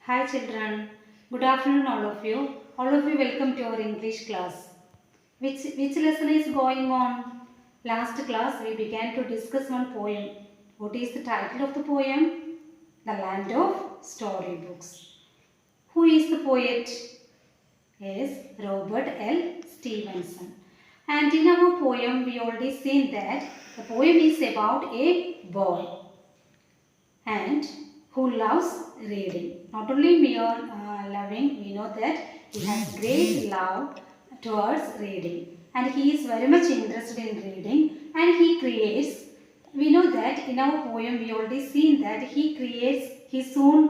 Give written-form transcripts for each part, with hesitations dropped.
Hi children, good afternoon all of you. All of you welcome to our English class. Which lesson is going on? Last class we began to discuss one poem. What is the title of the poem? The Land of Storybooks. Who is the poet? Yes, Robert L. Stevenson. And in our poem we already seen that the poem is about a boy and who loves reading. Not only mere loving, we know that he has great love towards reading and he is very much interested in reading and he creates. We know that in our poem we already seen that he creates his own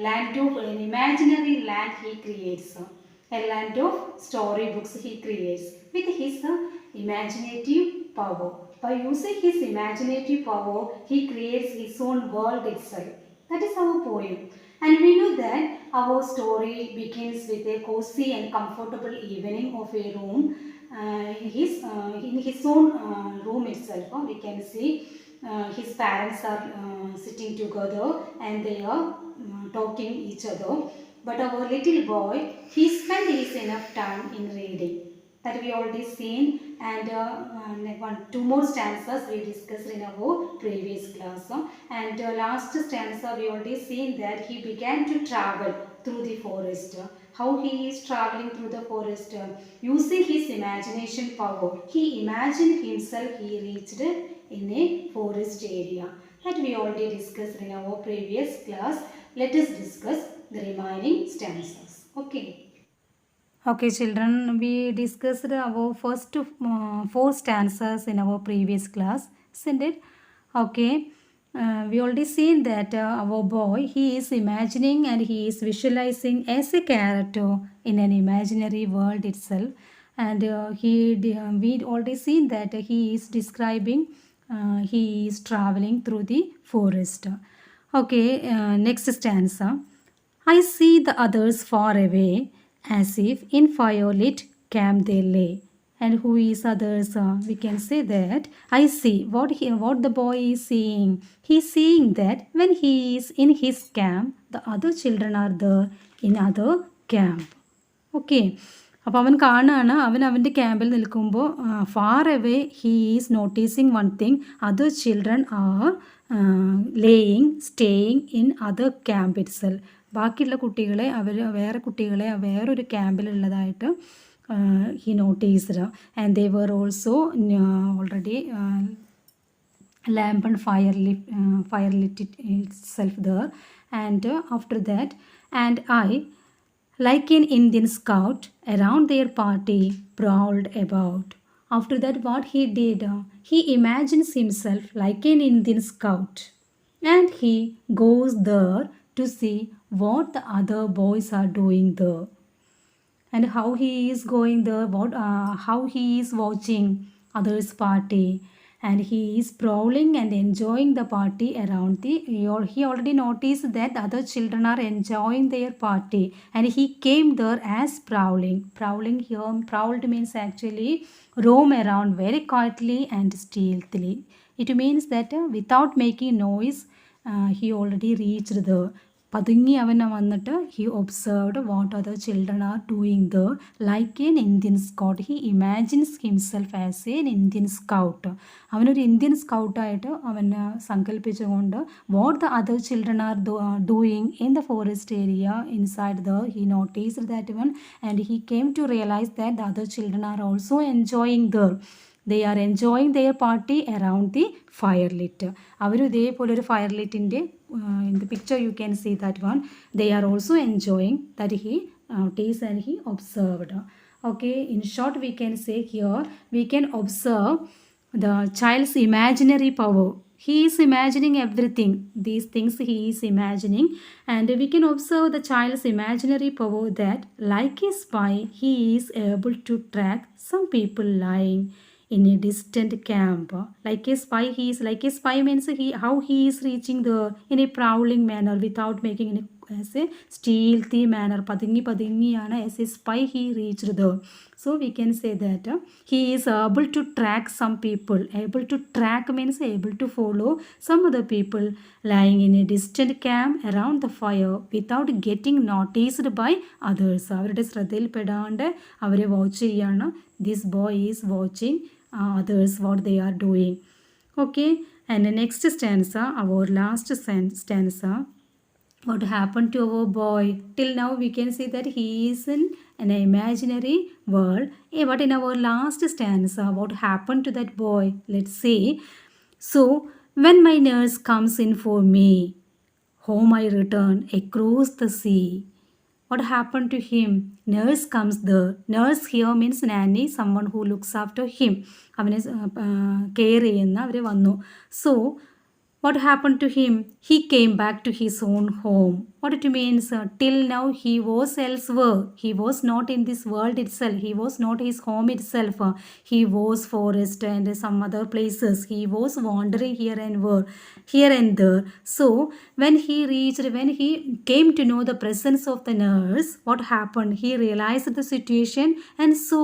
land of an imaginary land he creates. A land of storybooks he creates with his imaginative power. By using his imaginative power, he creates his own world itself. That is our poem. And we know that our story begins with a cozy and comfortable evening of a room. In his own room itself, we can see his parents are sitting together and they are talking each other. But our little boy, he spent his enough time in reading. That we already seen and two more stanzas we discussed in our previous class. And last stanza we already seen that he began to travel through the forest. How he is traveling through the forest using his imagination power. He imagined himself he reached in a forest area. That we already discussed in our previous class. Let us discuss the remaining stanzas. Okay. Okay, children, we discussed our first four stanzas in our previous class, isn't it? Okay, we already seen that our boy, he is imagining and he is visualizing as a character in an imaginary world itself. And we already seen that he is describing, he is traveling through the forest. Okay, next stanza. I see the others far away, as if in firelit camp they lay. And who is others? We can say that I see what the boy is seeing. He's seeing that when he is in his camp, the other children are there in other camp. Okay അപ്പോൾ അവൻ കാണുകയാണ് അവൻ്റെ ക്യാമ്പിൽ നിൽക്കുമ്പോൾ far away he is noticing one thing other children are laying staying in other camp itself ബാക്കിയുള്ള കുട്ടികളെ വേറെ കുട്ടികളെ വേറൊരു ക്യാമ്പിലുള്ളതായിട്ട് he noticed and they were also already lamp and fire lit itself there. And after that, and I, like an Indian scout, around their party prowled about. After that, what he did, he imagines himself like an Indian scout, and he goes there to see what the other boys are doing there, and how he is going there, how he is watching others party, and he is prowling and enjoying the party around he already noticed that other children are enjoying their party and he came there as prowling here. Prowled means actually roam around very quietly and stealthily. It means that without making noise, he already reached there. പതുങ്ങി അവൻ വന്നിട്ട് he observed what other children are doing the like an Indian scout. He imagines himself as an Indian scout. അവനൊരു Indian സ്കൗട്ടായിട്ട് അവന് സങ്കല്പിച്ചുകൊണ്ട് what the other children are doing in the forest area inside the he noticed that one and he came to realise that the other children are also enjoying there. They are enjoying their party around the fire lit. അവരും ഇതേപോലെ ഒരു fire ലിറ്റിൻ്റെ in the picture you can see that one, they are also enjoying that he noticed and he observed. Okay, in short we can say here we can observe the child's imaginary power. He is imagining everything, these things he is imagining, and we can observe the child's imaginary power that like a spy he is able to track some people lying in a distant camp. Like a spy means how he is reaching there in a prowling manner without making any as a stealthy manner. പതുങ്ങിയാണ് as a spy he reached there. So we can say that he is able to track some people. Able to track means able to follow some other people lying in a distant camp around the fire without getting noticed by others. അവരുടെ ശ്രദ്ധയിൽപ്പെടാണ്ട് അവരെ watch ചെയ്യാണ്. This boy is watching others what they are doing. Okay, and the next stanza, our last stanza, what happened to our boy? Till now we can see that he is in an imaginary world, but in our last stanza, what happened to that boy? Let's see. So when my nurse comes in for me, home I return across the sea. What happened to him? Nurse comes there. Nurse here means nanny, someone who looks after him. അവനെ care ചെയ്യുന്ന അവർ വന്നു. So what happened to him? He came back to his own home. What it means? Till now he was elsewhere. He was not in this world itself. He was not his home itself. He was forest and some other places. He was wandering here and there. So when he came to know the presence of the nurse, what happened? He realized the situation, and so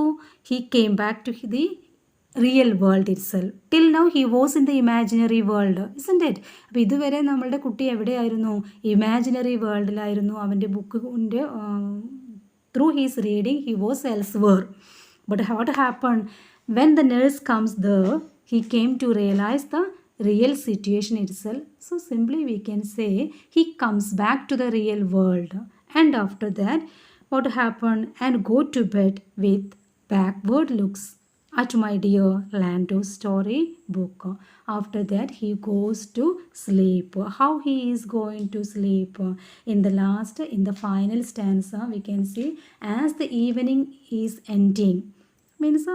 he came back to the real world itself. Till now he was in the imaginary world, isn't it? അപ്പോൾ ഇതുവരെ നമ്മളുടെ കുട്ടി എവിടെയായിരുന്നു? Imaginary വേൾഡിലായിരുന്നു. അവൻ്റെ ബുക്കിൻ്റെ through his reading he was elsewhere. But what happen when the nurse comes there, he came to realise the real situation itself. So simply we can say he comes back to the real world, and after that what happened? And go to bed with backward looks at my dear Lando story book. After that he goes to sleep. How he is going to sleep? In the final stanza we can see, as the evening is ending, means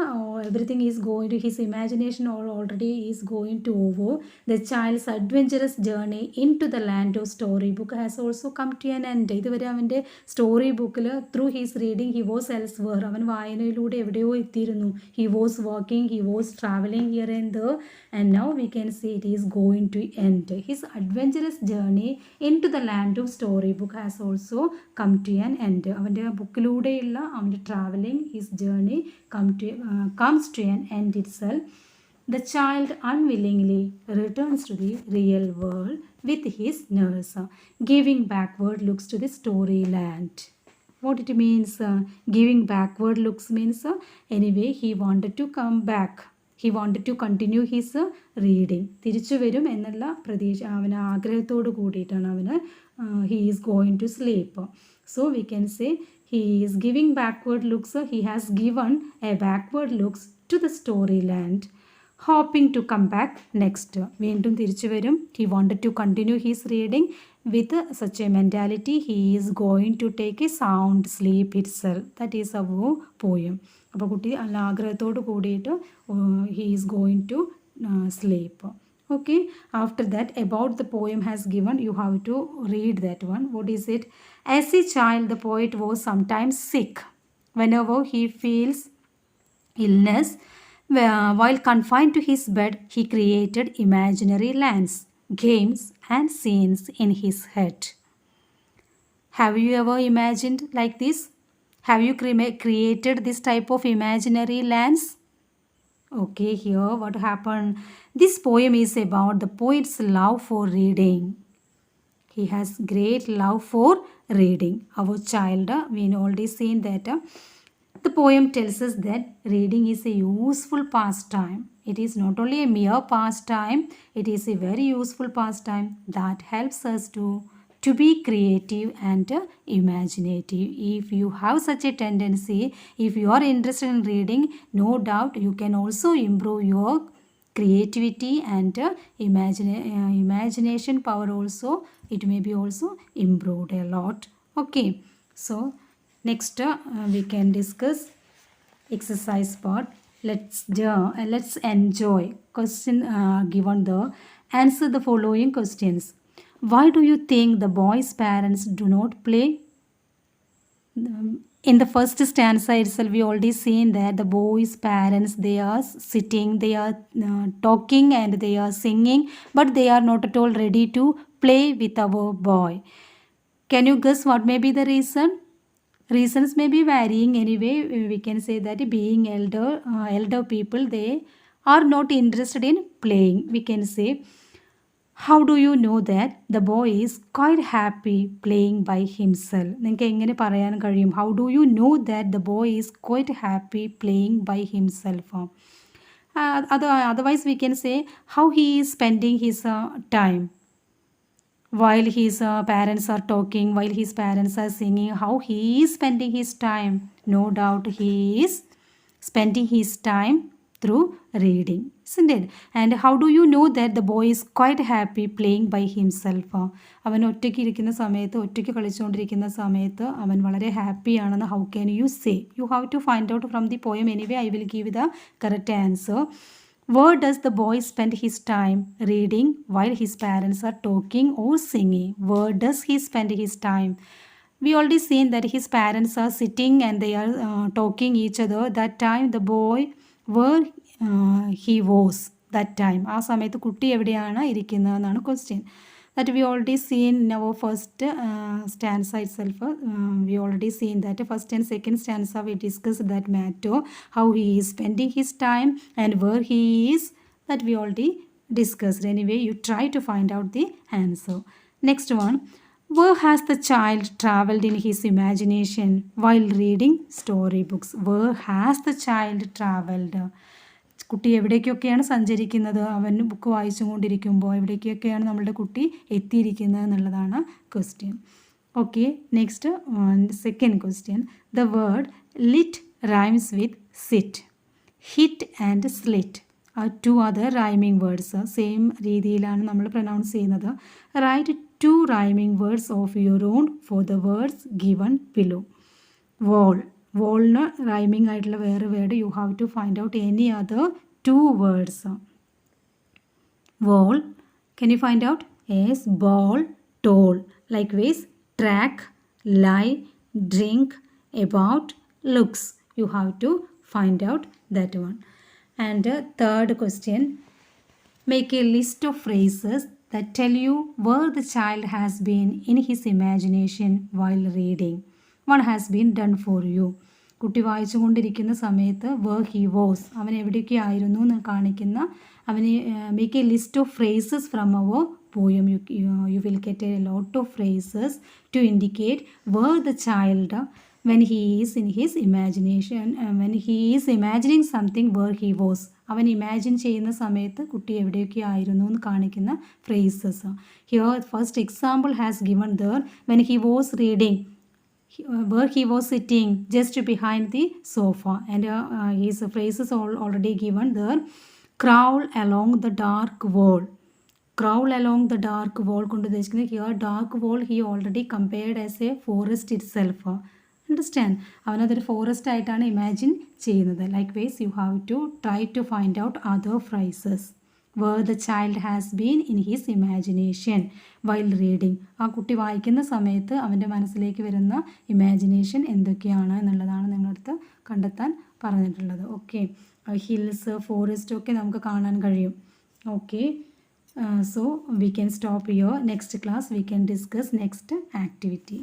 everything is going to his imagination already is going to over. The child's adventurous journey into the land of storybook has also come to an end. ഇതുവരെ അവൻ്റെ story ബുക്കിൽ through his reading he was elsewhere. അവൻ വായനയിലൂടെ എവിടെയോ എത്തിയിരുന്നു. He was walking, he was travelling here and there, and now we can see it is going to end. His adventurous journey into the land of story book has also come to an end. അവൻ്റെ ബുക്കിലൂടെയുള്ള അവൻ്റെ travelling, his journey comes to an end itself. The child unwillingly returns to the real world with his nurse, giving backward looks to the storyland. What it means? Giving backward looks means anyway he wanted to come back. He wanted to continue his reading. തിരിച്ചു വരും എന്നുള്ള പ്രതീക്ഷ, അവന് ആഗ്രഹത്തോട് കൂടിയിട്ടാണ് അവന് he is going to sleep. So we can say he is giving backward looks. He has given a backward looks to the storyland, hoping to come back next. വീണ്ടും തിരിച്ചു വരും. He wanted to continue his reading with such a mentality. He is going to take a sound sleep itself. That is our poem. അപ്പോൾ കുട്ടി നല്ല ആഗ്രഹത്തോട് കൂടിയിട്ട് he is going to sleep. Okay, after that about the poem has given, you have to read that one. What is it? As a child the poet was sometimes sick. Whenever he feels illness, while confined to his bed, he created imaginary lands, games and scenes in his head. Have you ever imagined like this? Have you created this type of imaginary lands? Okay, here what happened? This poem is about the poet's love for reading. He has great love for reading. Our child, we already seen that the poem tells us that reading is a useful pastime. It is not only a mere pastime, it is a very useful pastime that helps us to be creative and imaginative. If you have such a tendency, if you are interested in reading, no doubt you can also improve your creativity and imagination power also. It may be also improved a lot. Okay, so next we can discuss exercise part. Let's enjoy question given the answer the following questions. Why do you think the boy's parents do not play? In the first stanza itself, we already seen that the boy's parents, they are sitting, they are talking and they are singing, but they are not at all ready to play with our boy. Can you guess what may be the reason? Reasons may be varying. Anyway, we can say that being elder people, they are not interested in playing. We can say, how do you know that the boy is quite happy playing by himself? നിങ്ങൾക്ക് എങ്ങനെ പറയാൻ കഴിയും? How do you know that the boy is quite happy playing by himself? Otherwise we can say how he is spending his time while his parents are talking, while his parents are singing, how he is spending his time. No doubt he is spending his time through reading, isn't it? And how do you know that the boy is quite happy playing by himself? അവൻ ഒറ്റയ്ക്ക് ഇരിക്കുന്ന സമയത്ത്, ഒറ്റയ്ക്ക് കളിച്ചുകൊണ്ടിരിക്കുന്ന സമയത്ത് അവൻ വളരെ happy ആണെന്ന് how can you say? You have to find out from the poem. Anyway, I will give the correct answer. Where does the boy spend his time? Reading while his parents are talking or singing? Where does he spend his time? We already seen that his parents are sitting and they are talking each other. That time the boy, where he was that time. ആ സമയത്ത് കുട്ടി എവിടെയാണ് ഇരിക്കുന്നതെന്നാണ് question. That we already seen in our first stanza itself. We already seen that first and second stanza we discussed that matter, how he is spending his time and where he is, that we already discussed. Anyway, you try to find out the answer. Next one, where has the child traveled in his imagination while reading storybooks? Where has the child traveled? കുട്ടി എവിടേക്കൊക്കെയാണ് സഞ്ചരിക്കുന്നത്? അവൻ book വായിച്ചുകൊണ്ടിരിക്കുമ്പോൾ എവിടേക്കൊക്കെയാണ് നമ്മളുടെ കുട്ടി എത്തിയിരിക്കുന്നത് എന്നുള്ളതാണ് question. Okay, next second question. The word lit rhymes with sit. Hit and slit are two other rhyming words. Same രീതിയിലാണ് നമ്മൾ pronounce ചെയ്യുന്നത്. Write 2 rhyming words of your own for the words given below. Wall, വോളിന് rhyming ആയിട്ടുള്ള വേറെ word. You have to find out any other 2 words. Wall, can you find out? Yes, ball, toll. Likewise, track, lie, drink, about, looks. You have to find out that one. And third question, make a list of phrases that tell you where the child has been in his imagination while reading. One has been done for you. കുട്ടി വായിച്ചുകൊണ്ടിരിക്കുന്ന സമയത്ത് where he was, അവൻ എവിടെയൊക്കെ ആയിരുന്നു എന്ന് കാണിക്കുന്ന, അവന് make a list of phrases from our poem. You will get a lot of phrases to indicate where the child, when he is in his imagination, when he is imagining something, where he was. അവൻ imagine ചെയ്യുന്ന സമയത്ത് കുട്ടി എവിടെയൊക്കെ ആയിരുന്നു എന്ന് കാണിക്കുന്ന phrases. Here first example has given there, when he was reading, where he was sitting just behind the sofa, and his phrases already given there. Crawl along the dark wall. Crawl along the dark wall കൊണ്ട് ഉദ്ദേശിക്കുന്നത് here dark wall he already compared as a forest itself. Understand? അവനതൊരു forest ആയിട്ടാണ് imagine ചെയ്യുന്നത്. Likewise, you have to try to find out other phrases where the child has been in his imagination while reading. ആ കുട്ടി വായിക്കുന്ന സമയത്ത് അവൻ്റെ മനസ്സിലേക്ക് വരുന്ന ഇമാജിനേഷൻ എന്തൊക്കെയാണ് എന്നുള്ളതാണ് നിങ്ങളടുത്ത് കണ്ടെത്താൻ പറഞ്ഞിട്ടുള്ളത്. ഓക്കെ, ഹിൽസ്, ഫോറസ്റ്റ് ഒക്കെ നമുക്ക് കാണാൻ കഴിയും. Okay, so we can stop here. Next class we can discuss next activity.